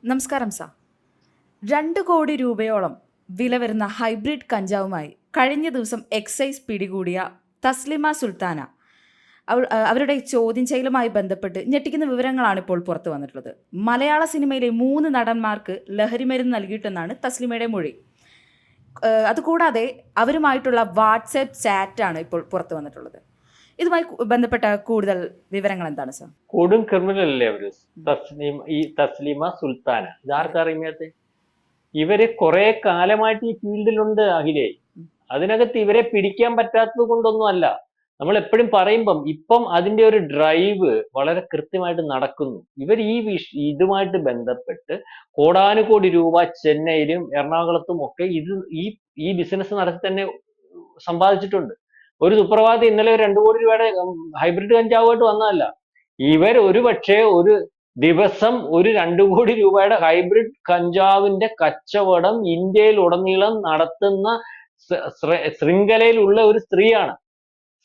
നമസ്കാരം സാർ. 2 കോടി രൂപയോളം വില വരുന്ന ഹൈബ്രിഡ് കഞ്ചാവുമായി കഴിഞ്ഞ ദിവസം എക്സൈസ് പിടികൂടിയ തസ്ലിമ സുൽത്താന അവരുടെ ചോദ്യം ചെയ്യലുമായി ബന്ധപ്പെട്ട് ഞെട്ടിക്കുന്ന വിവരങ്ങളാണ് ഇപ്പോൾ പുറത്തു വന്നിട്ടുള്ളത്. മലയാള സിനിമയിലെ 3 നടന്മാർക്ക് ലഹരിമരുന്ന് നൽകിയിട്ടെന്നാണ് തസ്ലിമയുടെ മൊഴി. അതുകൂടാതെ അവരുമായിട്ടുള്ള വാട്സാപ്പ് ചാറ്റാണ് ഇപ്പോൾ പുറത്തു വന്നിട്ടുള്ളത്. ഇതുമായി ബന്ധപ്പെട്ട കൂടുതൽ വിവരങ്ങൾ എന്താണ് സാർ? കൊടും ക്രിമിനൽ അല്ലേ അവര്? തസ്ലീമ സുൽത്താന ഇതാർക്കറിയാത്ത? ഇവര് കുറെ കാലമായിട്ട് ഈ ഫീൽഡിലുണ്ട് അഖിലേ. അതിനകത്ത് ഇവരെ പിടിക്കാൻ പറ്റാത്തത് കൊണ്ടൊന്നും അല്ല. നമ്മൾ എപ്പോഴും പറയുമ്പം ഇപ്പം അതിന്റെ ഒരു ഡ്രൈവ് വളരെ കൃത്യമായിട്ട് നടക്കുന്നു. ഇവർ ഇതുമായിട്ട് ബന്ധപ്പെട്ട് കോടാനുകോടി രൂപ ചെന്നൈയിലും എറണാകുളത്തും ഒക്കെ ഈ ഈ ബിസിനസ് നടത്തി തന്നെ സമ്പാദിച്ചിട്ടുണ്ട്. ഒരു സുപ്രഭാതം ഇന്നലെ 2 കോടി രൂപയുടെ ഹൈബ്രിഡ് കഞ്ചാവുമായിട്ട് വന്നതല്ല. ഇവർ ഒരുപക്ഷെ ഒരു ദിവസം ഒരു 2 കോടി രൂപയുടെ ഹൈബ്രിഡ് കഞ്ചാവിന്റെ കച്ചവടം ഇന്ത്യയിൽ ഉടനീളം നടത്തുന്ന ശൃംഖലയിലുള്ള ഒരു സ്ത്രീയാണ്.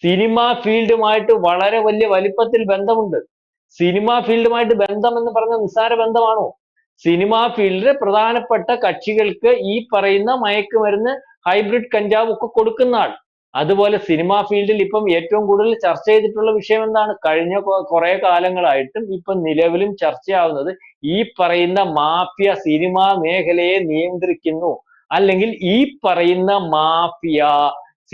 സിനിമാ ഫീൽഡുമായിട്ട് വളരെ വലിയ വലിപ്പത്തിൽ ബന്ധമുണ്ട്. സിനിമാ ഫീൽഡുമായിട്ട് ബന്ധം എന്ന് പറഞ്ഞ നിസ്സാര ബന്ധമാണോ? സിനിമാ ഫീൽഡിലെ പ്രധാനപ്പെട്ട കക്ഷികൾക്ക് ഈ പറയുന്ന മയക്കുമരുന്ന് ഹൈബ്രിഡ് കഞ്ചാവ് ഒക്കെ കൊടുക്കുന്ന ആൾ. അതുപോലെ സിനിമാ ഫീൽഡിൽ ഇപ്പം ഏറ്റവും കൂടുതൽ ചർച്ച ചെയ്തിട്ടുള്ള വിഷയം എന്താണ്? കഴിഞ്ഞ കുറെ കാലങ്ങളായിട്ടും ഇപ്പം നിലവിലും ചർച്ചയാവുന്നത് ഈ പറയുന്ന മാഫിയ സിനിമാ മേഖലയെ നിയന്ത്രിക്കുന്നു, അല്ലെങ്കിൽ ഈ പറയുന്ന മാഫിയ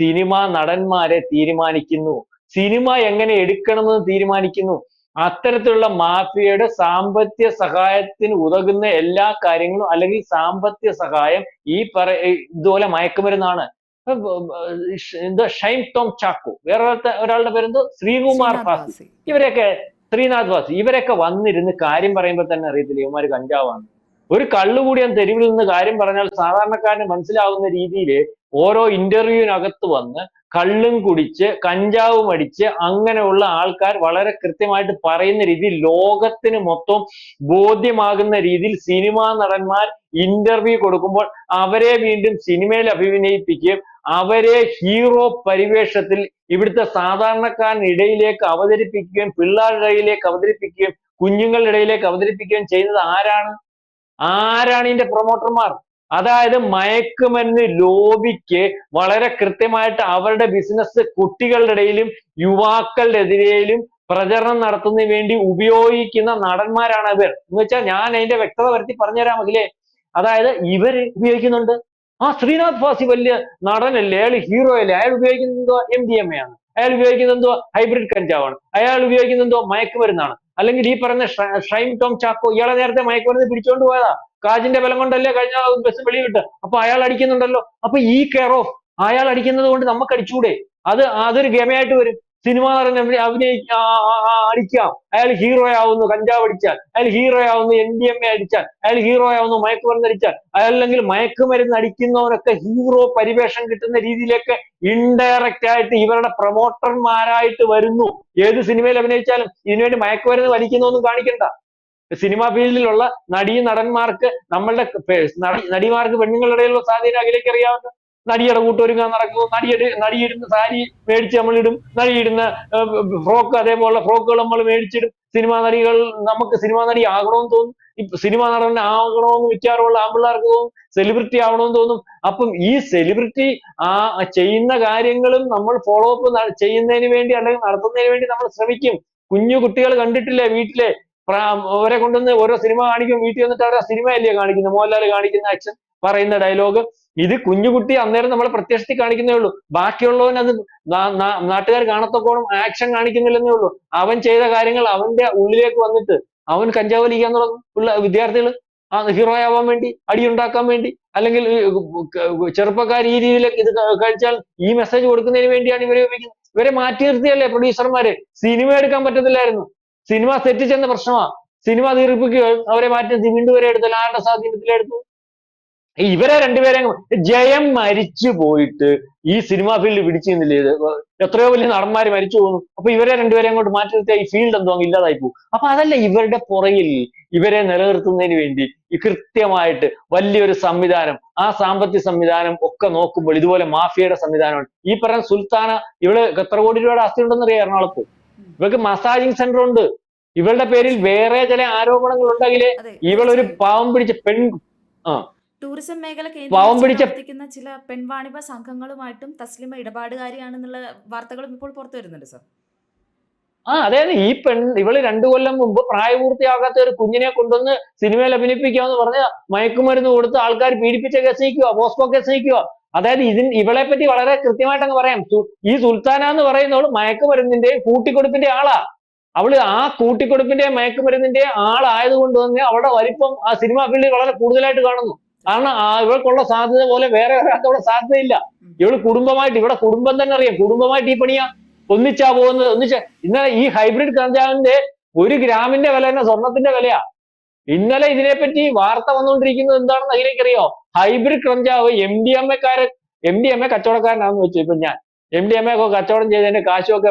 സിനിമാ നടന്മാരെ തീരുമാനിക്കുന്നു, സിനിമ എങ്ങനെ എടുക്കണമെന്ന് തീരുമാനിക്കുന്നു. അത്തരത്തിലുള്ള മാഫിയയുടെ സാമ്പത്തിക സഹായത്തിന് ഉതകുന്ന എല്ലാ കാര്യങ്ങളും, അല്ലെങ്കിൽ സാമ്പത്തിക സഹായം ഇതുപോലെ മയക്കുമരുന്നാണ്. എന്താ ഷൈൻ ടോം ചാക്കോ, വേറെ ഒരാളുടെ പേരെന്തോ ശ്രീകുമാർ ഫാസി, ഇവരൊക്കെ ശ്രീനാഥ് വാസി, ഇവരൊക്കെ വന്നിരുന്ന് കാര്യം പറയുമ്പോൾ തന്നെ അറിയത്തില്ല ഇവന്മാര് കഞ്ചാവാണ്. ഒരു കള്ളുകൂടിയൻ തെരുവിൽ നിന്ന് കാര്യം പറഞ്ഞാൽ സാധാരണക്കാരന് മനസ്സിലാവുന്ന രീതിയിൽ ഓരോ ഇന്റർവ്യൂവിനകത്ത് വന്ന് കള്ളും കുടിച്ച് കഞ്ചാവും അടിച്ച് അങ്ങനെയുള്ള ആൾക്കാർ വളരെ കൃത്യമായിട്ട് പറയുന്ന രീതിയിൽ ലോകത്തിന് മൊത്തം ബോധ്യമാകുന്ന രീതിയിൽ സിനിമാ നടന്മാർ ഇന്റർവ്യൂ കൊടുക്കുമ്പോൾ അവരെ വീണ്ടും സിനിമയിൽ അഭിനയിപ്പിക്കുകയും അവരെ ഹീറോ പരിവേഷത്തിൽ ഇവിടുത്തെ സാധാരണക്കാരന് ഇടയിലേക്ക് അവതരിപ്പിക്കുകയും പിള്ളേരുടെ ഇടയിലേക്ക് അവതരിപ്പിക്കുകയും കുഞ്ഞുങ്ങളുടെ ഇടയിലേക്ക് അവതരിപ്പിക്കുകയും ചെയ്യുന്നത് ആരാണ് ഇതിന്റെ പ്രൊമോട്ടർമാർ? അതായത് മയക്കുമരുന്ന് ലോബിക്ക് വളരെ കൃത്യമായിട്ട് അവരുടെ ബിസിനസ് കുട്ടികളുടെ ഇടയിലും യുവാക്കളുടെ എതിരെയും പ്രചരണം നടത്തുന്നതിന് വേണ്ടി ഉപയോഗിക്കുന്ന നടന്മാരാണ് ഇവർ. എന്ന് വെച്ചാൽ ഞാൻ അതിന്റെ വ്യക്തത വരുത്തി പറഞ്ഞുതരാം അഖിലേ. അതായത് ഇവര് ഉപയോഗിക്കുന്നുണ്ട്. ശ്രീനാഥ് ഫാസി വലിയ നടനല്ലേ, അയാൾ ഹീറോ അല്ലേ, അയാൾ ഉപയോഗിക്കുന്നത് എന്തോ MDMA ആണ്, അയാൾ ഉപയോഗിക്കുന്നത് എന്തോ ഹൈബ്രിഡ് കഞ്ചാവാണ്, അയാൾ ഉപയോഗിക്കുന്നത് എന്തോ മയക്കുമരുന്നാണ്. അല്ലെങ്കിൽ ഈ പറയുന്ന ഷൈൻ ടോം ചാക്കോ, ഇയാളെ നേരത്തെ മയക്കുമരുന്ന് പിടിച്ചോണ്ട് പോയതാ, കാജിന്റെ ബലം കൊണ്ടല്ലേ കഴിഞ്ഞ ബസ് വെളിവിട്ട്. അപ്പൊ അയാൾ അടിക്കുന്നുണ്ടല്ലോ. അപ്പൊ ഈ കെയർ ഓഫ് അയാൾ അടിക്കുന്നത് കൊണ്ട് നമുക്ക് അടിച്ചുകൂടെ? അതൊരു ഗമയായിട്ട് വരും. സിനിമ നടൻ അടിക്കാം, അയാൾ ഹീറോ ആവുന്നു കഞ്ചാവ് അടിച്ചാൽ, അയാൾ ഹീറോ ആവുന്നു MDMA അടിച്ചാൽ, അയാൾ ഹീറോ ആവുന്നു മയക്കുമരുന്ന് അടിച്ചാൽ, അല്ലെങ്കിൽ മയക്കുമരുന്ന് അടിക്കുന്നവരൊക്കെ ഹീറോ പരിവേഷം കിട്ടുന്ന രീതിയിലേക്ക് ഇൻഡയറക്റ്റ് ആയിട്ട് ഇവരുടെ പ്രൊമോട്ടർമാരായിട്ട് വരുന്നു. ഏത് സിനിമയിൽ അഭിനയിച്ചാലും ഇതിനുവേണ്ടി മയക്കുമരുന്ന് വലിക്കുന്നൊന്നും കാണിക്കണ്ട. സിനിമാ ഫീൽഡിലുള്ള നടന്മാർക്ക് നമ്മളുടെ നടിമാർക്ക് പെണ്ണുങ്ങളുടെ ഇടയിലുള്ള സ്വാധീനം അതിലേക്ക് അറിയാവുന്ന. നടിയുടെ കൂട്ടൊരുങ്ങാൻ നടക്കുന്നു, നടിയിടുന്ന സാരി മേടിച്ച് നമ്മളിടും, നടിയിടുന്ന ഫ്രോക്ക്, അതേപോലുള്ള ഫ്രോക്കുകൾ നമ്മൾ മേടിച്ചിടും. നമുക്ക് സിനിമാ നടി ആകണമെന്ന് തോന്നും, സിനിമാ നടൻ ആകണമെന്ന് വിചാരമുള്ള ആമ്പിള്ളേർക്ക് തോന്നും, സെലിബ്രിറ്റി ആവണമെന്ന് തോന്നും. അപ്പം ഈ സെലിബ്രിറ്റി ചെയ്യുന്ന കാര്യങ്ങളും നമ്മൾ ഫോളോ അപ്പ് ചെയ്യുന്നതിന് വേണ്ടി അല്ലെങ്കിൽ നടത്തുന്നതിന് വേണ്ടി നമ്മൾ ശ്രമിക്കും. കുഞ്ഞു കുട്ടികൾ കണ്ടിട്ടില്ലേ വീട്ടിലെ അവരെ കൊണ്ടുവന്ന് ഓരോ സിനിമ കാണിക്കും, വീട്ടിൽ വന്നിട്ട് അവരെ സിനിമയല്ലേ കാണിക്കുന്നത്, മോഹൻലാൽ കാണിക്കുന്ന ആക്ഷൻ പറയുന്ന ഡയലോഗ്. ഇത് കുഞ്ഞുകുട്ടി അന്നേരം നമ്മളെ പ്രത്യക്ഷത്തിൽ കാണിക്കുന്നേ ഉള്ളൂ, ബാക്കിയുള്ളവൻ അത് നാട്ടുകാർ കാണത്തക്കോണം ആക്ഷൻ കാണിക്കുന്നില്ലെന്നേ ഉള്ളൂ. അവൻ ചെയ്ത കാര്യങ്ങൾ അവന്റെ ഉള്ളിലേക്ക് വന്നിട്ട് അവൻ കഞ്ചാവ് വലിക്കാൻ തുടങ്ങും. വിദ്യാർത്ഥികൾ ഹീറോ ആവാൻ വേണ്ടി, അടിയുണ്ടാക്കാൻ വേണ്ടി, അല്ലെങ്കിൽ ചെറുപ്പക്കാർ ഈ രീതിയിലേക്ക് ഇത് കഴിച്ചാൽ ഈ മെസ്സേജ് കൊടുക്കുന്നതിന് വേണ്ടിയാണ് ഇവരെ ഉപയോഗിക്കുന്നത്. ഇവരെ മാറ്റി നിർത്തിയല്ലേ പ്രൊഡ്യൂസർമാര്. സിനിമ എടുക്കാൻ പറ്റത്തില്ലായിരുന്നു, സിനിമ സെറ്റ് ചെന്ന പ്രശ്നമാ. സിനിമ തീർപ്പിക്കുകയും അവരെ മാറ്റി വീണ്ടും വരെ എടുത്തല്ല, ആരുടെ സ്വാധീനത്തിലെടുത്തു? ഇവരെ രണ്ടുപേരെ ജയം മരിച്ചു പോയിട്ട് ഈ സിനിമാ ഫീൽഡ് പിടിച്ചു നിന്നില്ലേ, എത്രയോ വലിയ നടന്മാര് മരിച്ചു പോകുന്നു. അപ്പൊ ഇവരെ രണ്ടുപേരെ അങ്ങോട്ട് മാറ്റി നിർത്തിയാൽ ഈ ഫീൽഡ് എന്തോ അങ്ങ് ഇല്ലാതായി പോകും. അപ്പൊ അതല്ല ഇവരുടെ പുറകിൽ ഇവരെ നിലനിർത്തുന്നതിന് വേണ്ടി കൃത്യമായിട്ട് വലിയൊരു സംവിധാനം, ആ സാമ്പത്തിക സംവിധാനം ഒക്കെ നോക്കുമ്പോൾ ഇതുപോലെ മാഫിയയുടെ സംവിധാനമാണ്. ഈ പറഞ്ഞ സുൽത്താന, ഇവള് എത്ര കോടി രൂപയുടെ ആസ്തി ഉണ്ടെന്ന് അറിയാം എറണാകുളത്ത്. ഇവർക്ക് മസാജിങ് സെന്റർ ഉണ്ട്. ഇവളുടെ പേരിൽ വേറെ ചില ആരോപണങ്ങൾ ഉണ്ടെങ്കിൽ അതെ, ഇവളൊരു തീർച്ചയായും. പാവം പിടിച്ച ആ ടൂറിസം മേഖല പാവം കേന്ദ്രീകരിച്ച് പിടിച്ച പ്രവർത്തിക്കുന്ന ചില പെൺവാണിഭ സംഘങ്ങളുമായിട്ടും തസ്ലിമ ഇടപാടുകാരിയാണെന്നുള്ള വാർത്തകളും ഇപ്പോൾ പുറത്തു വരുന്നുണ്ട് സർ. അതായത് ഇവള് 2 കൊല്ലം മുമ്പ് പ്രായപൂർത്തിയാകാത്ത ഒരു കുഞ്ഞിനെ കൊണ്ടുവന്ന് സിനിമയിൽ അഭിനയിപ്പിക്കാന്ന് പറഞ്ഞ മയക്കുമരുന്ന് കൊടുത്ത് ആൾക്കാർ പീഡിപ്പിച്ച കേസ് നയിക്കുക, പോസ്കോ കേസ് നയിക്കുക. അതായത് ഇവളെ പറ്റി വളരെ കൃത്യമായിട്ട് അങ്ങ് പറയാം. ഈ സുൽത്താന എന്ന് പറയുന്നവള് മയക്കുമരുന്നിന്റെ കൂട്ടിക്കൊടുപ്പിന്റെ ആളാ. അവള് ആ കൂട്ടിക്കൊടുപ്പിന്റെ മയക്കുമരുന്നിന്റെ ആളായതുകൊണ്ട് തന്നെ അവളുടെ വലിപ്പം ആ സിനിമാ ഫീൽഡിൽ വളരെ കൂടുതലായിട്ട് കാണുന്നു. കാരണം ഇവൾക്കുള്ള സാധ്യത പോലെ വേറെ ഒരാൾക്ക് അവിടെ സാധ്യതയില്ല. ഇവള് കുടുംബമായിട്ട്, ഇവിടെ കുടുംബം തന്നെ അറിയാം, കുടുംബമായിട്ട് ഈ പണിയാ ഒന്നിച്ചാ പോകുന്നത്. ഇന്നലെ ഈ ഹൈബ്രിഡ് കഞ്ചാവിന്റെ 1 ഗ്രാമിന്റെ വില തന്നെ സ്വർണത്തിന്റെ വിലയാ. ഇന്നലെ ഇതിനെപ്പറ്റി വാർത്ത വന്നുകൊണ്ടിരിക്കുന്നത് എന്താണെന്ന് അതിലേക്കറിയോ? ഹൈബ്രിഡ് കഞ്ചാവ് MDMA കച്ചവടക്കാരനാണെന്ന് വെച്ചു. ഇപ്പൊ ഞാൻ MDMA ഒക്കെ കച്ചവടം ചെയ്തതിന്റെ കാശുമൊക്കെ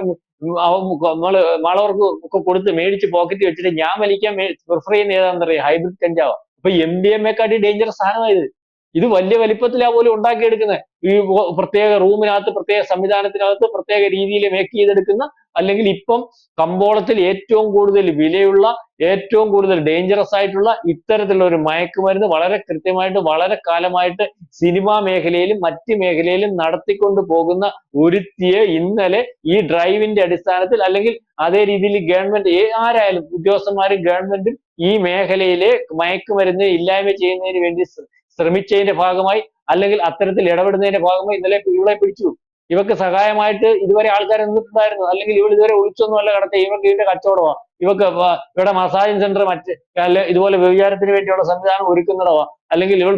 നമ്മള് മാളവർക്ക് ഒക്കെ കൊടുത്ത് മേടിച്ച് പോക്കറ്റ് വെച്ചിട്ട് ഞാൻ വലിക്കാൻ പ്രിഫർ ചെയ്യുന്ന ഏതാണെന്ന് അറിയാം? ഹൈബ്രിഡ് കഞ്ചാവ്. അപ്പൊ MDMA കാട്ടി ഡേഞ്ചറസ് സാധനമായത്. ഇത് വലിയ വലിപ്പത്തിലാ പോലും ഉണ്ടാക്കിയെടുക്കുന്നത്. ഈ പ്രത്യേക റൂമിനകത്ത്, പ്രത്യേക സംവിധാനത്തിനകത്ത്, പ്രത്യേക രീതിയിൽ മേക്ക് ചെയ്തെടുക്കുന്ന, അല്ലെങ്കിൽ ഇപ്പം കമ്പോളത്തിൽ ഏറ്റവും കൂടുതൽ വിലയുള്ള, ഏറ്റവും കൂടുതൽ ഡേഞ്ചറസ് ആയിട്ടുള്ള ഇത്തരത്തിലുള്ള ഒരു മയക്കുമരുന്ന് വളരെ കൃത്യമായിട്ട്, വളരെ കാലമായിട്ട് സിനിമാ മേഖലയിലും മറ്റ് മേഖലയിലും നടത്തിക്കൊണ്ട് പോകുന്ന ഒരുത്തിയെ ഇന്നലെ ഈ ഡ്രൈവിന്റെ അടിസ്ഥാനത്തിൽ, അല്ലെങ്കിൽ അതേ രീതിയിൽ ഗവൺമെന്റ് ആരായാലും ഉദ്യോഗസ്ഥന്മാരും ഗവൺമെന്റും ഈ മേഖലയിലെ മയക്കുമരുന്ന് ഇല്ലായ്മ ചെയ്യുന്നതിന് വേണ്ടി ശ്രമിച്ചതിന്റെ ഭാഗമായി, അല്ലെങ്കിൽ അത്തരത്തിൽ ഇടപെടുന്നതിന്റെ ഭാഗമായി ഇന്നലെ ഇവളെ പിടിച്ചു. ഇവക്ക് സഹായമായിട്ട് ഇതുവരെ ആൾക്കാർ നിന്നിട്ടുണ്ടായിരുന്നു. അല്ലെങ്കിൽ ഇവൾ ഇതുവരെ ഒളിച്ചൊന്നുമല്ല കടത്തി. ഇവർക്ക് ഇതിന്റെ കച്ചവടമാ. ഇവക്ക് ഇവിടെ മസാജിങ് സെന്റർ, ഇതുപോലെ വ്യഭിചാരത്തിന് വേണ്ടിയുള്ള സംവിധാനം ഒരുക്കുന്നിടവാ. അല്ലെങ്കിൽ ഇവൾ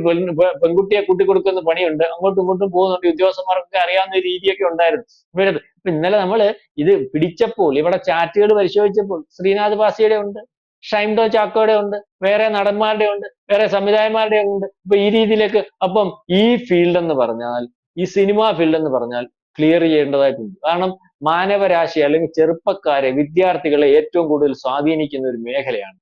പെൺകുട്ടിയെ കൂട്ടിക്കൊടുക്കുന്ന പണിയുണ്ട്, അങ്ങോട്ടും ഇങ്ങോട്ടും പോകുന്നുണ്ട്. ഉദ്യോഗസ്ഥന്മാർക്കൊക്കെ അറിയാവുന്ന രീതിയൊക്കെ ഉണ്ടായിരുന്നു ഇവരത്. അപ്പൊ ഇന്നലെ നമ്മള് ഇത് പിടിച്ചപ്പോൾ, ഇവിടെ ചാറ്റുകൾ പരിശോധിച്ചപ്പോൾ ശ്രീനാഥ് ഭാസിയുടെ ഉണ്ട്, ഷൈൻഡോ ചാക്കോയുടെ ഉണ്ട്, വേറെ നടന്മാരുടെ ഉണ്ട്, വേറെ സംവിധായകന്മാരുടെ ഉണ്ട്. അപ്പൊ ഈ രീതിയിലേക്ക്, അപ്പം ഈ ഫീൽഡ് എന്ന് പറഞ്ഞാൽ, ഈ സിനിമാ ഫീൽഡ് എന്ന് പറഞ്ഞാൽ ക്ലിയർ ചെയ്യേണ്ടതായിട്ടുണ്ട്. കാരണം മാനവരാശി, അല്ലെങ്കിൽ ചെറുപ്പക്കാരെ, വിദ്യാർത്ഥികളെ ഏറ്റവും കൂടുതൽ സ്വാധീനിക്കുന്ന ഒരു മേഖലയാണ്.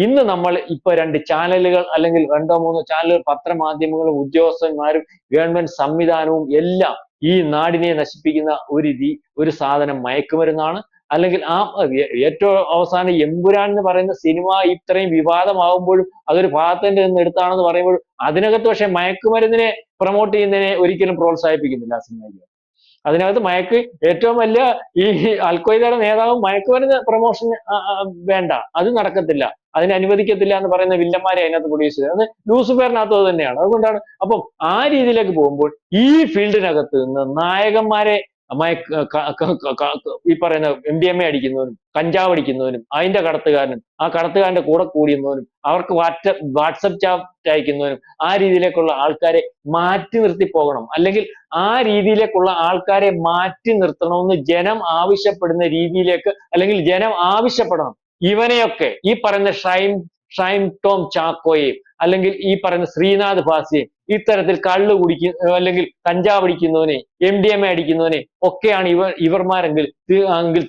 ഇന്ന് നമ്മൾ ഇപ്പൊ 2 ചാനലുകൾ, അല്ലെങ്കിൽ 2-3 ചാനലുകൾ, പത്രമാധ്യമങ്ങളും ഉദ്യോഗസ്ഥന്മാരും ഗവൺമെന്റ് സംവിധാനവും എല്ലാം ഈ നാടിനെ നശിപ്പിക്കുന്ന ഒരു സാധനം മയക്കുമരുന്നാണ്. അല്ലെങ്കിൽ ഏറ്റവും അവസാനം എമ്പുരാൻ എന്ന് പറയുന്ന സിനിമ ഇത്രയും വിവാദമാകുമ്പോഴും അതൊരു ഭാഗത്തിന്റെ നിന്ന് എടുത്താണെന്ന് പറയുമ്പോഴും അതിനകത്ത് പക്ഷെ മയക്കുമരുന്നിനെ പ്രൊമോട്ട് ചെയ്യുന്നതിനെ ഒരിക്കലും പ്രോത്സാഹിപ്പിക്കുന്നില്ല ആ സിനിമയിൽ. അതിനകത്ത് ഏറ്റവും വലിയ ഈ അൽഖ്വയ്ദയുടെ നേതാവും മയക്കുമരുന്ന് പ്രൊമോഷൻ വേണ്ട, അത് നടക്കത്തില്ല, അതിനെ അനുവദിക്കത്തില്ല എന്ന് പറയുന്ന വില്ലന്മാരെ അതിനകത്ത് പ്രൊഡ്യൂസ് ചെയ്തത്. അത് ലൂസിഫറിനകത്ത് തന്നെയാണ്. അതുകൊണ്ടാണ് അപ്പം ആ രീതിയിലേക്ക് പോകുമ്പോൾ ഈ ഫീൽഡിനകത്ത് നിന്ന് നായകന്മാരെ ഈ പറയുന്ന MDMA അടിക്കുന്നവനും, കഞ്ചാവ് അടിക്കുന്നവനും, അതിന്റെ കടത്തുകാരനും, ആ കടത്തുകാരന്റെ കൂടെ കൂടിയുന്നവനും, അവർക്ക് വാട്സപ്പ് ചാറ്റ് അയക്കുന്നവനും, ആ രീതിയിലേക്കുള്ള ആൾക്കാരെ മാറ്റി നിർത്തി പോകണം. അല്ലെങ്കിൽ ആ രീതിയിലേക്കുള്ള ആൾക്കാരെ മാറ്റി നിർത്തണമെന്ന് ജനം ആവശ്യപ്പെടുന്ന രീതിയിലേക്ക്, അല്ലെങ്കിൽ ജനം ആവശ്യപ്പെടണം. ഇവനെയൊക്കെ, ഈ പറയുന്ന ഷൈൻ ടോം ചാക്കോയെയും, അല്ലെങ്കിൽ ഈ പറയുന്ന ശ്രീനാഥ് ഭാസിയെയും, ഇത്തരത്തിൽ കള്ള് അല്ലെങ്കിൽ കഞ്ചാവ് അടിക്കുന്നവനെ, MDMA അടിക്കുന്നവനെ ഒക്കെയാണ് ഇവർമാരെങ്കിൽ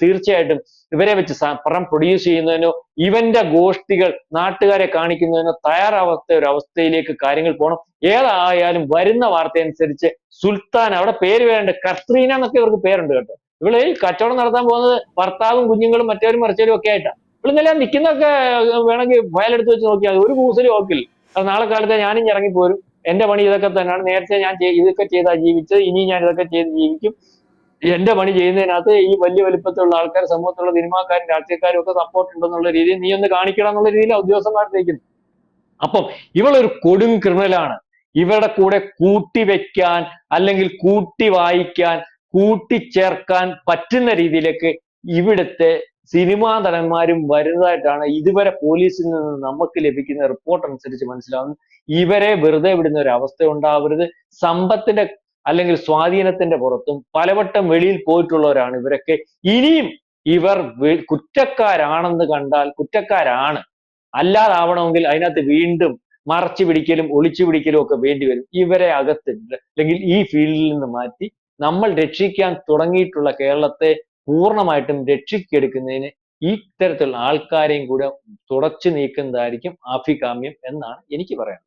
തീർച്ചയായിട്ടും ഇവരെ വെച്ച് പടം പ്രൊഡ്യൂസ് ചെയ്യുന്നതിനോ ഇവന്റെ ഗോഷ്ഠികൾ നാട്ടുകാരെ കാണിക്കുന്നതിനോ തയ്യാറാവാത്ത ഒരു അവസ്ഥയിലേക്ക് കാര്യങ്ങൾ പോകണം. ഏതായാലും വരുന്ന വാർത്ത അനുസരിച്ച് സുൽത്താൻ, അവിടെ പേര് വേണ്ട, കത്രീന എന്നൊക്കെ ഇവർക്ക് പേരുണ്ട് കേട്ടോ. ഇവള് കച്ചവടം നടത്താൻ പോകുന്നത് ഭർത്താവും കുഞ്ഞുങ്ങളും മറ്റവരും മറിച്ചവരും ഒക്കെ ആയിട്ടാണ്. ഇവളിന്നലെ നിൽക്കുന്നതൊക്കെ വേണമെങ്കിൽ ഫയലെടുത്ത് വെച്ച് നോക്കിയാൽ ഒരു കൂസലും ഓക്കില്ല. നാളെ കാലത്തെ ഞാനും ഇറങ്ങിപ്പോരും, എന്റെ പണി ഇതൊക്കെ തന്നെയാണ്, നേരത്തെ ഞാൻ ഇതൊക്കെ ചെയ്താ ജീവിച്ചത്, ഇനി ഞാൻ ഇതൊക്കെ ചെയ്ത് ജീവിക്കും, എന്റെ പണി ചെയ്യുന്നതിനകത്ത് ഈ വലിയ വലിപ്പത്തിലുള്ള ആൾക്കാർ, സമൂഹത്തിലുള്ള സിനിമാക്കാരും രാഷ്ട്രീയക്കാരും ഒക്കെ സപ്പോർട്ട് ഉണ്ടെന്നുള്ള രീതിയിൽ നീ ഒന്ന് കാണിക്കണം എന്നുള്ള രീതിയിൽ ഉദ്യോഗസ്ഥന്മാർ നയിക്കുന്നു. അപ്പം ഇവളൊരു കൊടും ക്രിമിനലാണ്. ഇവരുടെ കൂടെ കൂട്ടിവെക്കാൻ, അല്ലെങ്കിൽ കൂട്ടി വായിക്കാൻ, കൂട്ടിച്ചേർക്കാൻ പറ്റുന്ന രീതിയിലേക്ക് ഇവിടുത്തെ സിനിമാ നടന്മാരും വരുന്നതായിട്ടാണ് ഇതുവരെ പോലീസിൽ നിന്ന് നമുക്ക് ലഭിക്കുന്ന റിപ്പോർട്ട് അനുസരിച്ച് മനസ്സിലാവുന്നത്. ഇവരെ വെറുതെ വിടുന്ന ഒരു അവസ്ഥ ഉണ്ടാവരുത്. സമ്പത്തിന്റെ അല്ലെങ്കിൽ സ്വാധീനത്തിന്റെ പുറത്തും പലവട്ടം വെളിയിൽ പോയിട്ടുള്ളവരാണ് ഇവരൊക്കെ. ഇനിയും ഇവർ കുറ്റക്കാരാണെന്ന് കണ്ടാൽ കുറ്റക്കാരാണ്, അല്ലാതാവണമെങ്കിൽ അതിനകത്ത് വീണ്ടും മറച്ചു പിടിക്കലും ഒളിച്ചു പിടിക്കലും ഒക്കെ വേണ്ടി വരും. ഇവരെ അകത്തിട്ട്, അല്ലെങ്കിൽ ഈ ഫീൽഡിൽ നിന്ന് മാറ്റി നമ്മൾ രക്ഷിക്കാൻ തുടങ്ങിയിട്ടുള്ള കേരളത്തെ പൂർണ്ണമായിട്ടും രക്ഷിക്കെടുക്കുന്നതിന് ഇത്തരത്തിലുള്ള ആൾക്കാരെയും കൂടെ തുടച്ചു നീക്കുന്നതായിരിക്കും അഭികാമ്യം എന്നാണ് എനിക്ക് പറയാനുള്ളത്.